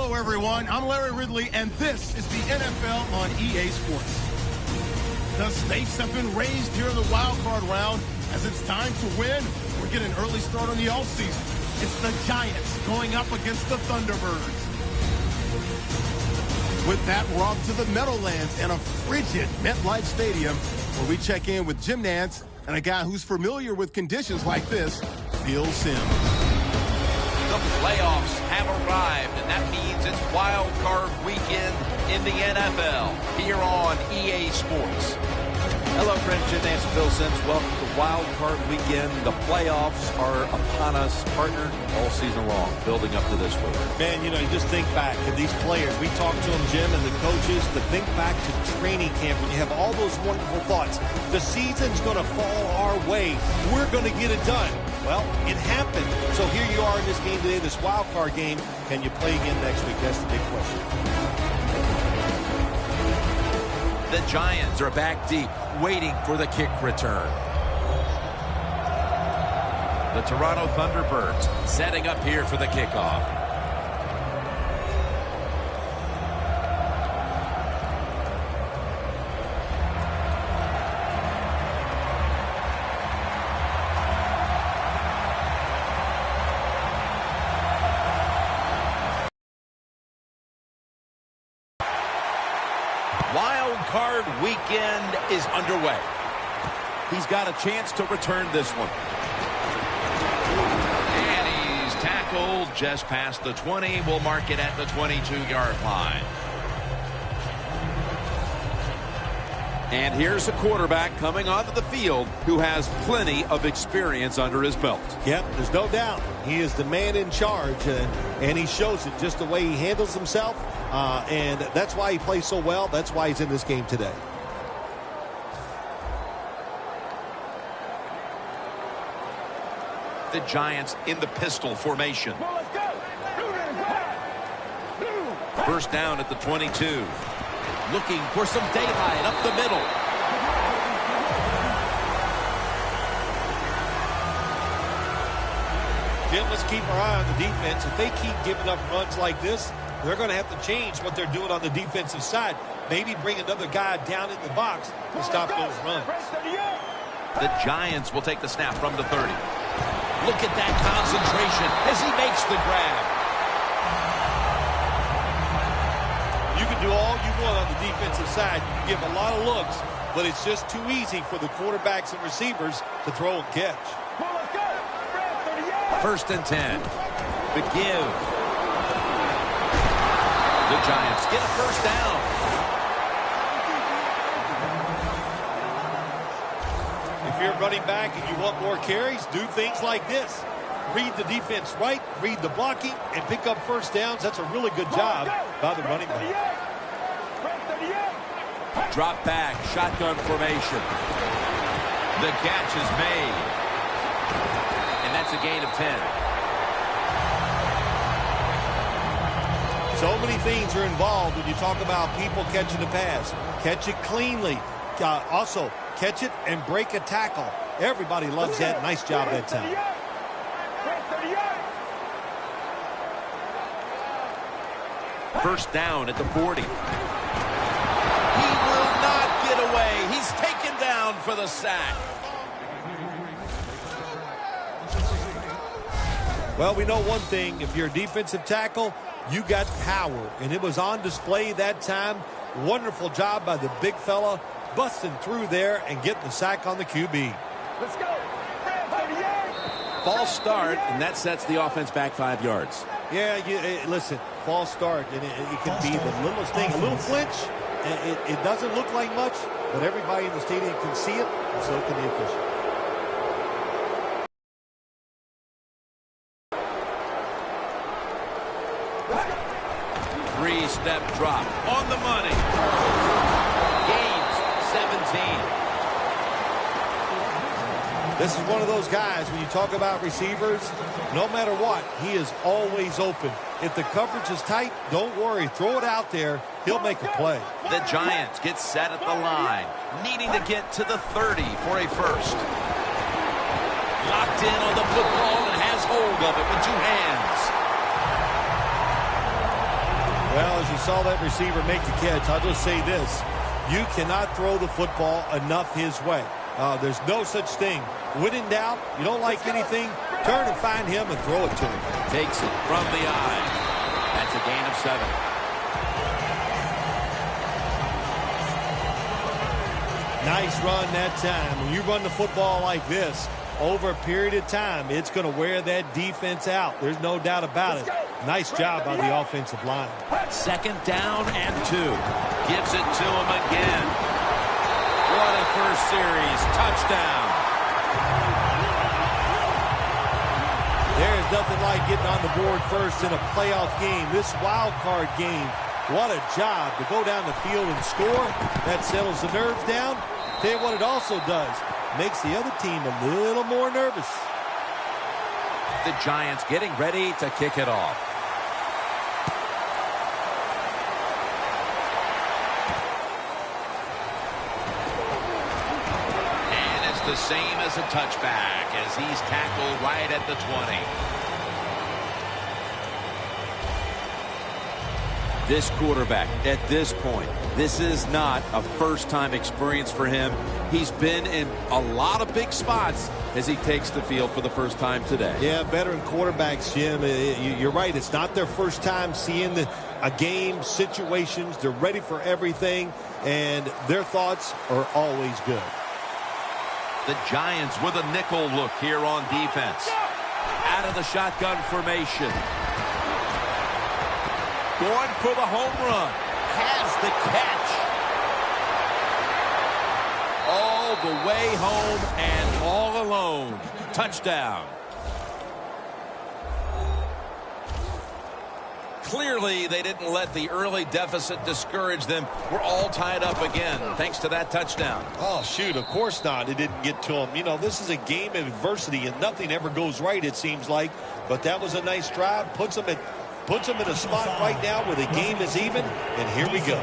Hello, everyone. I'm Larry Ridley, and this is the NFL on EA Sports. The stakes have been raised here in the wild card round as it's time to win or get an early start on the offseason. It's the Giants going up against the Thunderbirds. With that, we're off to the Meadowlands and a frigid MetLife Stadium where we check in with Jim Nantz and a guy who's familiar with conditions like this, Phil Simms. The playoffs have arrived, and that means it's wild card weekend in the NFL here on EA Sports. Hello, friends. Jim Nantz and Phil Simms. Welcome to Wild Card Weekend. The playoffs are upon us, partner, all season long, building up to this week. Man, you know, you just think back to these players. We talked to them, Jim, and the coaches, to think back to training camp when you have all those wonderful thoughts. The season's going to fall our way. We're going to get it done. Well, it happened. So here you are in this game today, this wild card game. Can you play again next week? That's the big question. The Giants are back deep, waiting for the kick return. The Toronto Thunderbirds setting up here for the kickoff. Wild card weekend is underway. He's got a chance to return this one. And he's tackled just past the 20. We'll mark it at the 22-yard line. And here's a quarterback coming onto the field who has plenty of experience under his belt. Yep, there's no doubt. He is the man in charge, and he shows it just the way he handles himself. And that's why he plays so well. That's why he's in this game today. The Giants in the pistol formation. First down at the 22. Looking for some daylight up the middle. Jim, let's keep our eye on the defense. If they keep giving up runs like this, they're going to have to change what they're doing on the defensive side. Maybe bring another guy down in the box to stop those runs. The Giants will take the snap from the 30. Look at that concentration as he makes the grab. You can do all you want on the defensive side. You can give a lot of looks, but it's just too easy for the quarterbacks and receivers to throw and catch. First and 10. The give. The Giants get a first down. If you're running back and you want more carries, do things like this. Read the defense right, read the blocking, and pick up first downs. That's a really good job by the running back. Drop back, shotgun formation. The catch is made. And that's a gain of 10. So many things are involved when you talk about people catching the pass. Catch it cleanly. Also, catch it and break a tackle. Everybody loves that. Nice job that time. First down at the 40. He will not get away. He's taken down for the sack. Well, we know one thing. If you're a defensive tackle, you got power. And it was on display that time. Wonderful job by the big fella, busting through there and getting the sack on the QB. Let's go. False start, and that sets the offense back 5 yards. Yeah, listen, false start, and it can be the littlest thing. A little flinch, it doesn't look like much, but everybody in the stadium can see it, and so can the official. Three-step drop on the money. Gains 17. This is one of those guys, when you talk about receivers, no matter what, he is always open. If the coverage is tight, don't worry. Throw it out there. He'll make a play. The Giants get set at the line, needing to get to the 30 for a first. Locked in on the football and has hold of it with two hands. Well, as you saw that receiver make the catch, I'll just say this. You cannot throw the football enough his way. There's no such thing. When in doubt, you don't like anything, turn and find him and throw it to him. Takes it from the eye. That's a gain of 7. Nice run that time. When you run the football like this, over a period of time, it's going to wear that defense out. There's no doubt about it. Nice job by the offensive line. 2nd down and 2. Gives it to him again. What a first series. Touchdown. There's nothing like getting on the board first in a playoff game. This wild card game, what a job to go down the field and score. That settles the nerves down. Tell you what it also does. Makes the other team a little more nervous. The Giants getting ready to kick it off. And it's the same as a touchback as he's tackled right at the 20. This quarterback, at this point, this is not a first-time experience for him. He's been in a lot of big spots as he takes the field for the first time today. Yeah, veteran quarterbacks, Jim, you're right. It's not their first time seeing a game, situations. They're ready for everything, and their thoughts are always good. The Giants with a nickel look here on defense. Out of the shotgun formation. Going for the home run. Has the catch. All the way home and all alone. Touchdown. Clearly, they didn't let the early deficit discourage them. We're all tied up again, thanks to that touchdown. Oh, shoot, of course not. It didn't get to him. You know, this is a game of adversity, and nothing ever goes right, it seems like. But that was a nice drive. Puts them in a spot right now where the game is even, and here we go.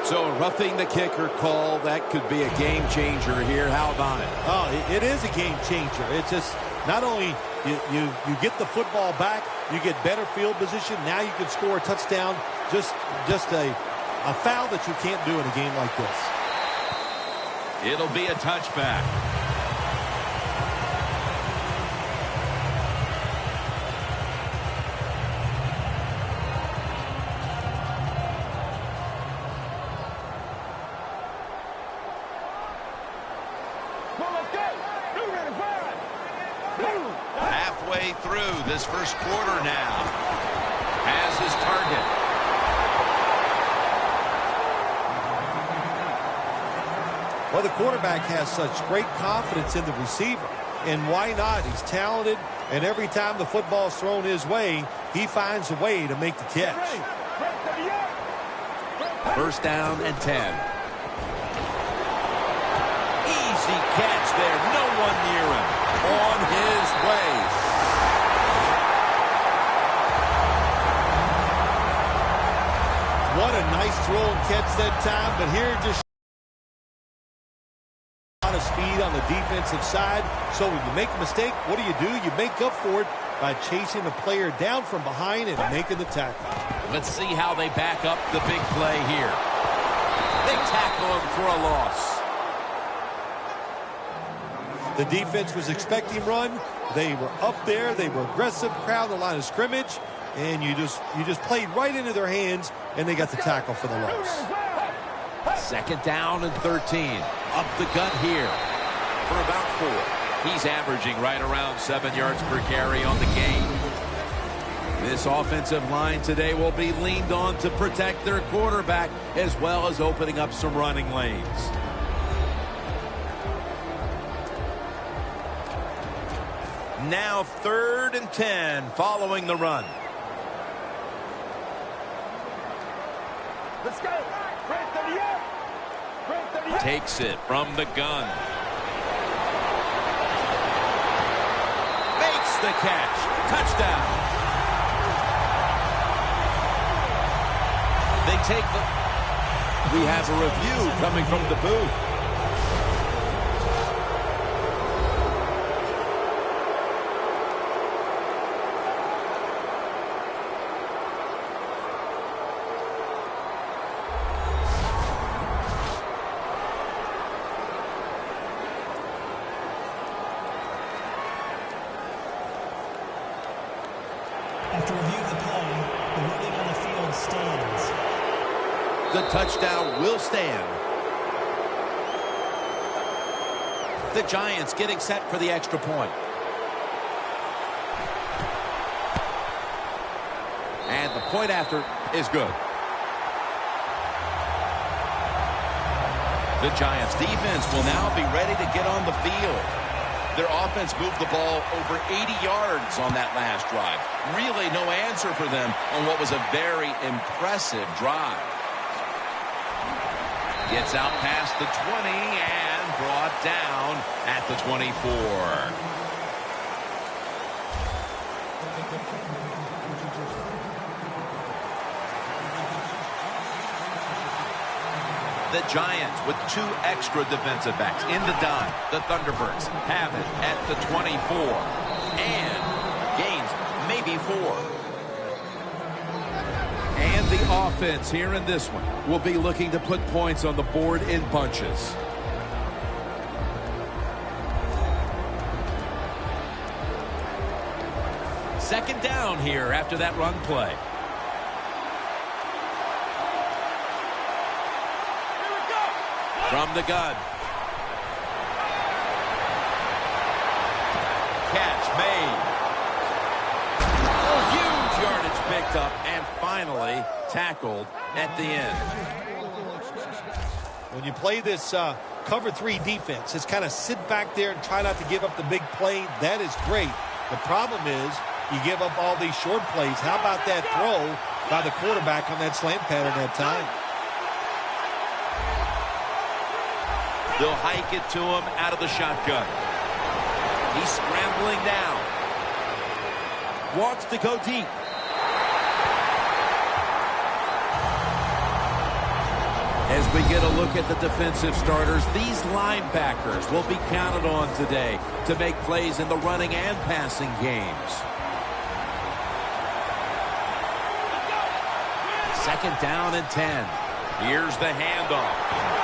So roughing the kicker call, that could be a game changer here. How about it? Oh, it is a game changer. It's just not only you get the football back, you get better field position. Now you can score a touchdown. Just a foul that you can't do in a game like this. It'll be a touchback. Halfway through this first quarter now. Has his target. Well, the quarterback has such great confidence in the receiver. And why not? He's talented, and every time the football's thrown his way, he finds a way to make the catch. First down and 10. Easy catch there. No one near him. On his way. What a nice throw and catch that time, but here just a lot of speed on the defensive side. So when you make a mistake, what do? You make up for it by chasing the player down from behind and making the tackle. Let's see how they back up the big play here. They tackle him for a loss. The defense was expecting run. They were up there. They were aggressive, crowd the line of scrimmage, and you just played right into their hands, and they got the tackle for the loss. Second down and 13. Up the gut here for about 4. He's averaging right around 7 yards per carry on the game. This offensive line today will be leaned on to protect their quarterback as well as opening up some running lanes. Now 3rd and 10 following the run. Let's go. Takes it from the gun. Makes the catch. Touchdown. They take the... We have a review coming from the booth. After review of the play, the ruling on the field stands. The touchdown will stand. The Giants getting set for the extra point. And the point after is good. The Giants defense will now be ready to get on the field. Their offense moved the ball over 80 yards on that last drive. Really no answer for them on what was a very impressive drive. Gets out past the 20 and brought down at the 24. The Giants with 2 extra defensive backs in the dime. The Thunderbirds have it at the 24. And gains maybe 4. And the offense here in this one will be looking to put points on the board in bunches. Second down here after that run play. From the gun. Catch made. Oh, huge yardage picked up and finally tackled at the end. When you play this cover 3 defense, it's kind of sit back there and try not to give up the big play. That is great. The problem is you give up all these short plays. How about that throw by the quarterback on that slant pattern that time? They'll hike it to him out of the shotgun. He's scrambling down. Wants to go deep. As we get a look at the defensive starters, these linebackers will be counted on today to make plays in the running and passing games. Second down and 10. Here's the handoff.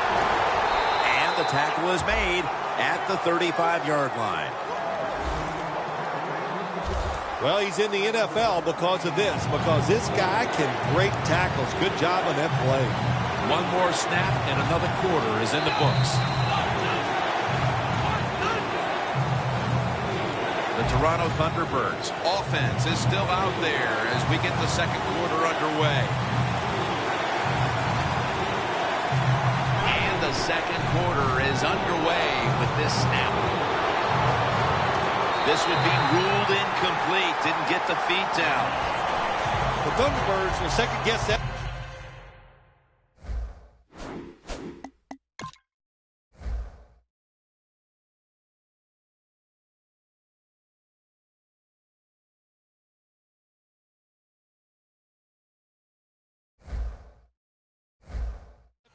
The tackle is made at the 35-yard line. Well, he's in the NFL because of this, because this guy can break tackles. Good job on that play. One more snap and another quarter is in the books. The Toronto Thunderbirds offense is still out there as we get the second quarter underway. The second quarter is underway with this snap. This would be ruled incomplete. Didn't get the feet down. The Thunderbirds will second guess that.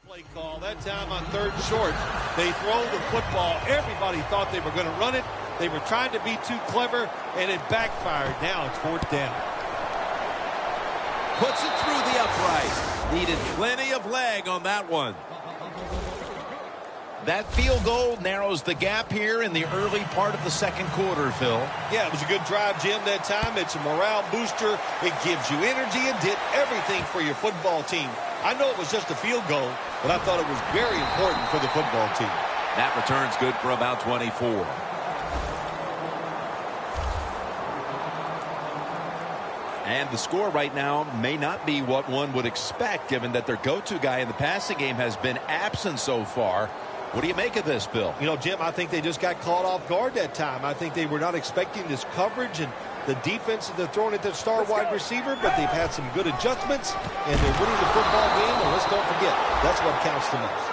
Play call that time on 3rd short. They throw the football. Everybody thought they were going to run it. They were trying to be too clever, and it backfired. Now it's 4th down. Puts it through the upright. Needed plenty of leg on that one. That field goal narrows the gap here in the early part of the second quarter, Phil. Yeah, it was a good drive, Jim, that time. It's a morale booster. It gives you energy and did everything for your football team. I know it was just a field goal, but I thought it was very important for the football team. That return's good for about 24. And the score right now may not be what one would expect, given that their go-to guy in the passing game has been absent so far. What do you make of this, Bill? You know, Jim, I think they just got caught off guard that time. I think they were not expecting this coverage and the defense that they're throwing at their star wide receiver, but they've had some good adjustments, and they're winning the football game, and let's don't forget, that's what counts the most.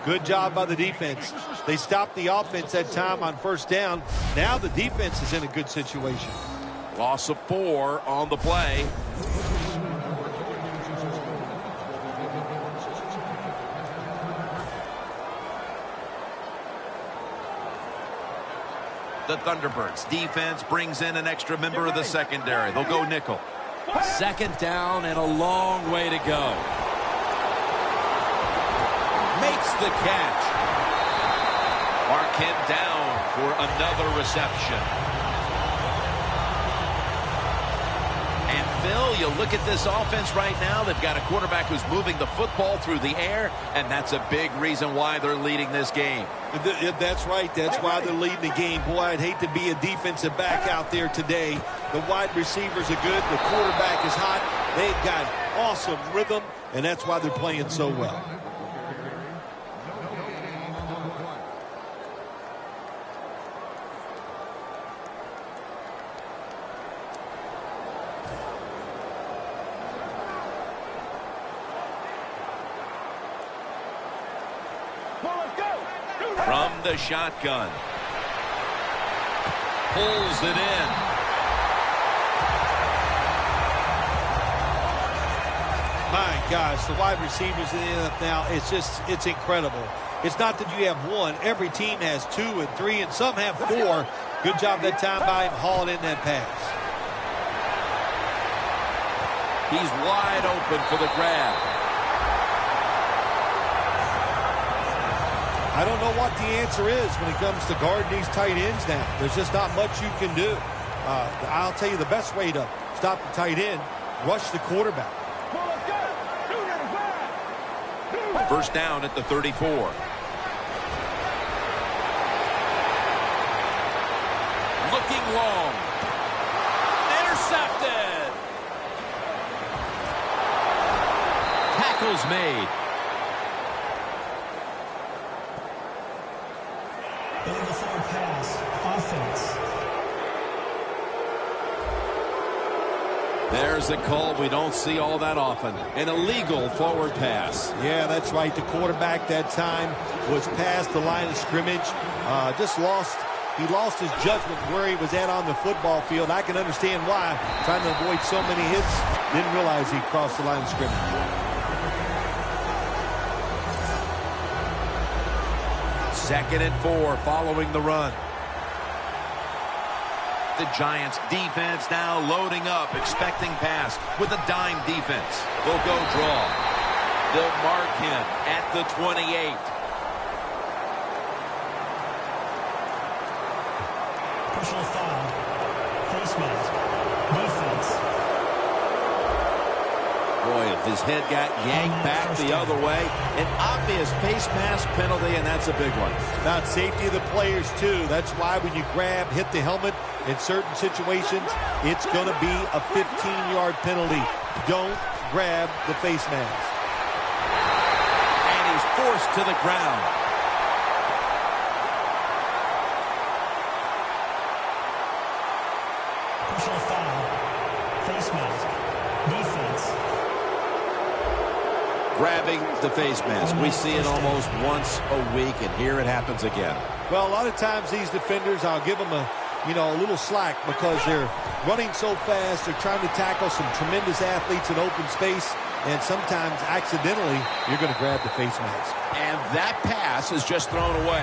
Good job by the defense. They stopped the offense that time on 1st down. Now the defense is in a good situation. Loss of 4 on the play. The Thunderbirds defense brings in an extra member of the secondary. They'll go nickel. Second down and a long way to go. Makes the catch. Arkin down for another reception. Phil, you look at this offense right now, they've got a quarterback who's moving the football through the air, and that's a big reason why they're leading this game. That's right. That's why they're leading the game. Boy, I'd hate to be a defensive back out there today. The wide receivers are good. The quarterback is hot. They've got awesome rhythm, and that's why they're playing so well. From the shotgun. Pulls it in. My gosh, the wide receivers in the NFL, it's incredible. It's not that you have one. Every team has 2 and 3, and some have 4. Good job that time by him hauling in that pass. He's wide open for the grab. I don't know what the answer is when it comes to guarding these tight ends now. There's just not much you can do. I'll tell you the best way to stop the tight end, rush the quarterback. First down at the 34. Looking long. Intercepted. Tackles made. Over the forward pass. Offense. There's a call we don't see all that often. An illegal forward pass. Yeah, that's right. The quarterback that time was past the line of scrimmage. He lost his judgment where he was at on the football field. I can understand why. Trying to avoid so many hits. Didn't realize he crossed the line of scrimmage. Second and 4 following the run. The Giants defense now loading up, expecting pass with a dime defense. They'll go draw. They'll mark him at the 28. Personal foul. Face mask. Defense. Boy, if his head got yanked back the other way, an obvious face mask penalty, and that's a big one. About safety of the players, too. That's why when you grab, hit the helmet, in certain situations, it's going to be a 15-yard penalty. Don't grab the face mask. And he's forced to the ground. Personal foul. Face mask. Defense. Grabbing the face mask. We see it almost once a week, and here it happens again. Well, a lot of times these defenders, I'll give them a little slack because they're running so fast. They're trying to tackle some tremendous athletes in open space, and sometimes accidentally you're going to grab the face mask. And that pass is just thrown away.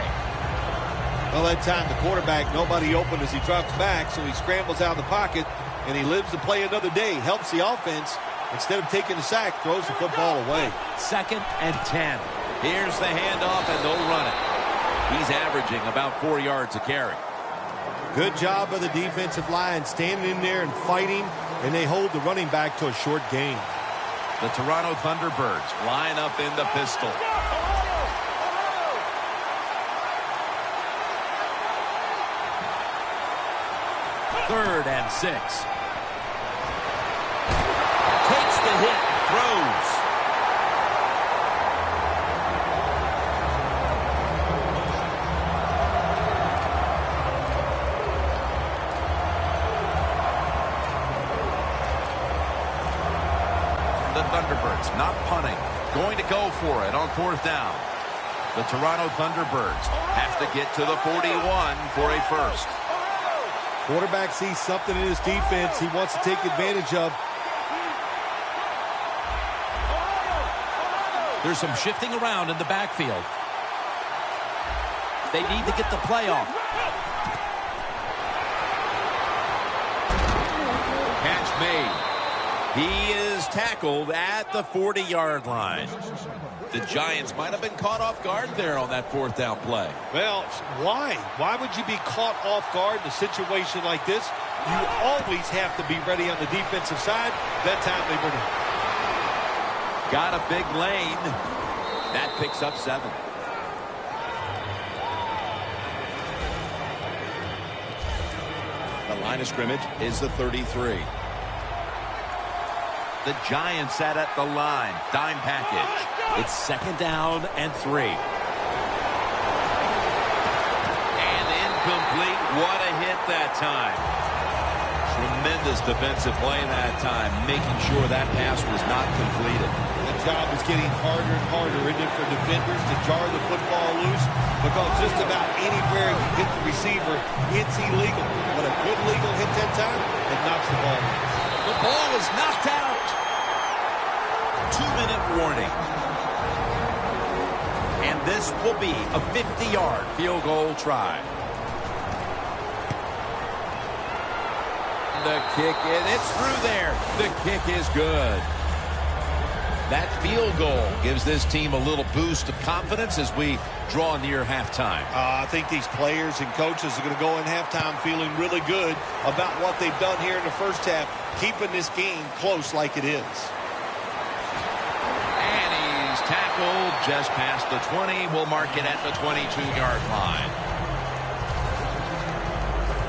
Well, that time the quarterback, nobody open as he drops back, so he scrambles out of the pocket, and he lives to play another day. Helps the offense. Instead of taking the sack, throws the football away. Second and 10. Here's the handoff, and they'll run it. He's averaging about 4 yards a carry. Good job by the defensive line standing in there and fighting, and they hold the running back to a short gain. The Toronto Thunderbirds line up in the pistol. Third and 6. Takes the hit, throws. The Thunderbirds not punting, going to go for it on fourth down. The Toronto Thunderbirds have to get to the 41 for a first. Quarterback sees something in his defense he wants to take advantage of. There's some shifting around in the backfield. They need to get the play off. Catch made. He is tackled at the 40-yard line. The Giants might have been caught off guard there on that fourth down play. Well, why? Why would you be caught off guard in a situation like this? You always have to be ready on the defensive side. That time they were not. Got a big lane. That picks up 7. The line of scrimmage is the 33. The Giants set at the line. Dime package. It's 2nd down and 3. And incomplete. What a hit that time. Tremendous defensive play that time, making sure that pass was not completed. The job is getting harder and harder, isn't it, for defenders to jar the football loose? Because just about anywhere you hit the receiver, it's illegal. But a good legal hit that time, it knocks the ball loose. The ball is knocked out. 2-minute warning. And this will be a 50-yard field goal try. The kick, and it's through there. The kick is good. That field goal gives this team a little boost of confidence as we draw near halftime. I think these players and coaches are going to go in halftime feeling really good about what they've done here in the first half, keeping this game close like it is. And he's tackled just past the 20. We'll mark it at the 22-yard line.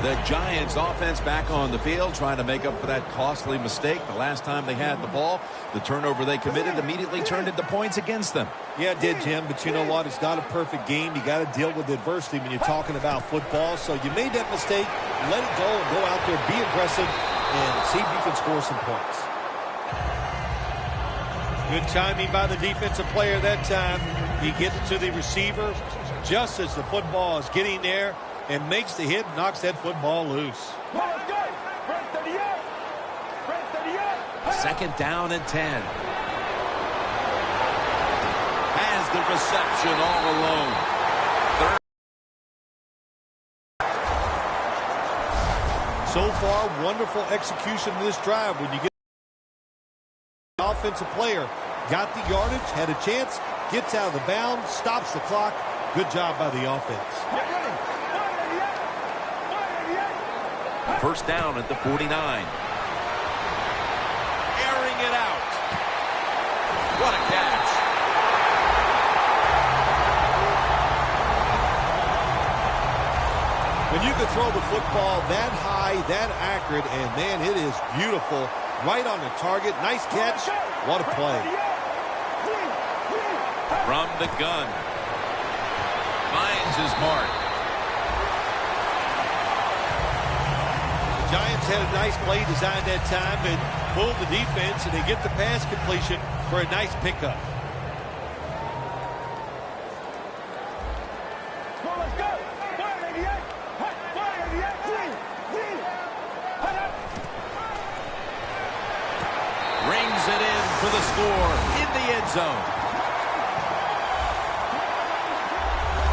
The Giants offense back on the field trying to make up for that costly mistake the last time they had the ball. The turnover they committed immediately turned into points against them. Yeah, it did, Jim, but you know what? It's not a perfect game. You got to deal with adversity when you're talking about football. So you made that mistake, let it go, and go out there, be aggressive, and see if you can score some points. Good timing by the defensive player that time. He gets it to the receiver just as the football is getting there, and makes the hit, knocks that football loose. 2nd down and 10. Has the reception all alone. So far, wonderful execution of this drive. When you get the offensive player, got the yardage, had a chance, gets out of the bound, stops the clock. Good job by the offense. 1st down at the 49. Airing it out. What a catch. When you can throw the football that high, that accurate, and, man, it is beautiful. Right on the target. Nice catch. What a play. From the gun. Finds his mark. Giants had a nice play designed that time and pulled the defense, and they get the pass completion for a nice pickup. Rings it in for the score in the end zone.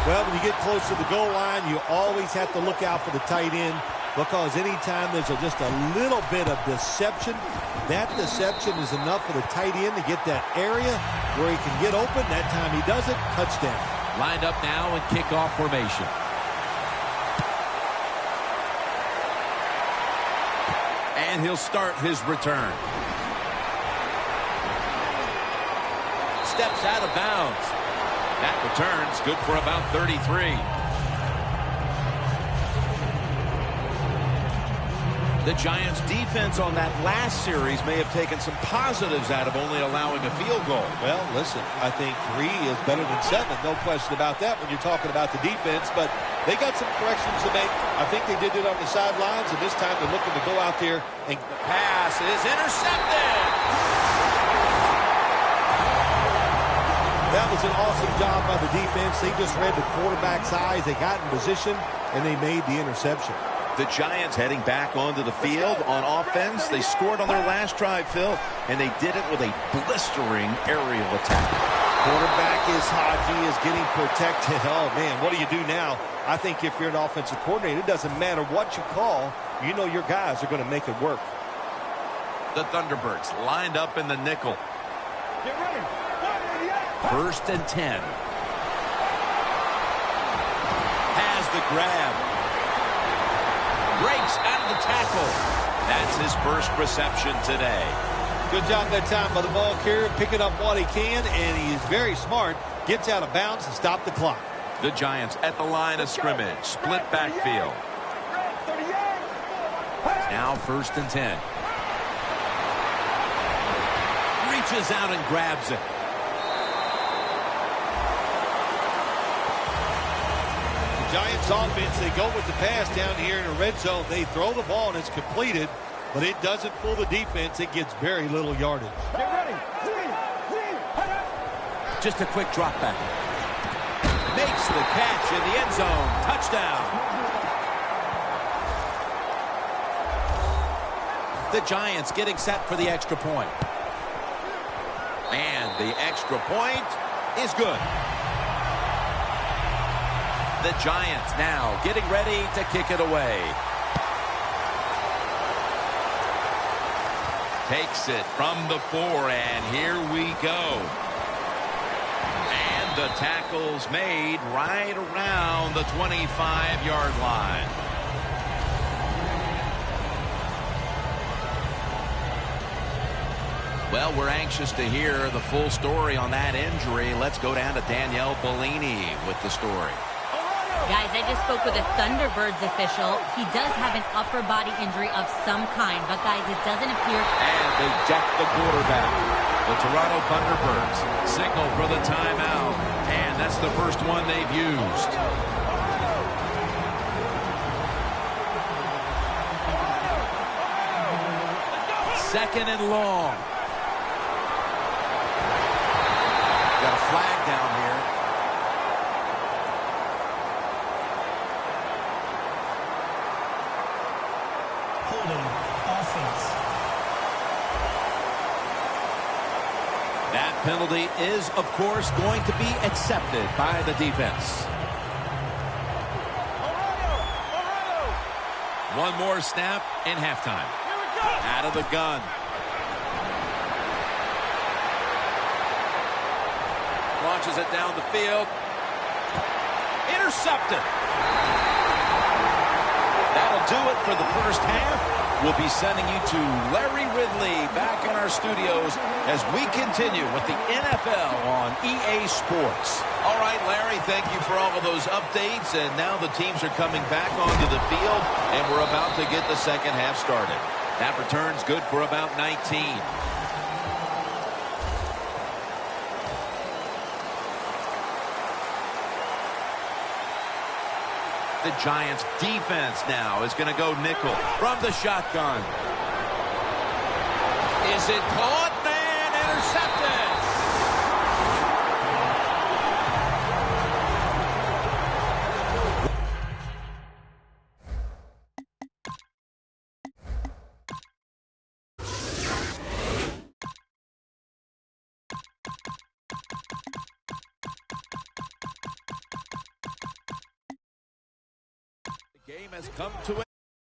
Well, when you get close to the goal line, you always have to look out for the tight end, because anytime there's just a little bit of deception, that deception is enough for the tight end to get that area where he can get open. That time he does it, touchdown. Lined up now in kickoff formation. And he'll start his return. Steps out of bounds. That return's good for about 33. The Giants' defense on that last series may have taken some positives out of only allowing a field goal. Well, listen, I think 3 is better than 7. No question about that when you're talking about the defense. But they got some corrections to make. I think they did it on the sidelines, and this time they're looking to go out there and the pass is intercepted. That was an awesome job by the defense. They just read the quarterback's eyes. They got in position, and they made the interception. The Giants heading back onto the field on offense. They scored on their last drive, Phil, and they did it with a blistering aerial attack. Quarterback is hot. He is getting protected. Oh, man, what do you do now? I think if you're an offensive coordinator, it doesn't matter what you call. You know your guys are going to make it work. The Thunderbirds lined up in the nickel. Get ready. 1st and 10. Has the grab. Breaks out of the tackle. That's his first reception today. Good job that time by the ball carrier, picking up what he can, and he is very smart. Gets out of bounds and stop the clock. The Giants at the line of scrimmage. Split backfield. Now 1st and 10. Reaches out and grabs it. The Giants offense, they go with the pass down here in the red zone. They throw the ball and it's completed, but it doesn't fool the defense. It gets very little yardage. Get ready. Just a quick drop back. Makes the catch in the end zone. Touchdown. The Giants getting set for the extra point. And the extra point is good. The Giants now getting ready to kick it away. Takes it from the 4, and here we go. And the tackle's made right around the 25-yard line. Well, we're anxious to hear the full story on that injury. Let's go down to Danielle Bellini with the story. Guys, I just spoke with a Thunderbirds official. He does have an upper body injury of some kind, but guys, it doesn't appear. And they jack the quarterback. The Toronto Thunderbirds signal for the timeout, and that's the first one they've used. Second and long. Got a flag down here. Holding offense. That penalty is, of course, going to be accepted by the defense. One more snap in halftime. Out of the gun. Launches it down the field. Intercepted. That'll do it for the first half. We'll be sending you to Larry Ridley back in our studios as we continue with the NFL on EA Sports. All right, Larry, thank you for all of those updates. And now the teams are coming back onto the field, and we're about to get the second half started. That return's good for about 19. The Giants defense now is going to go nickel from the shotgun. Is it caught? And intercepted. The game has come to an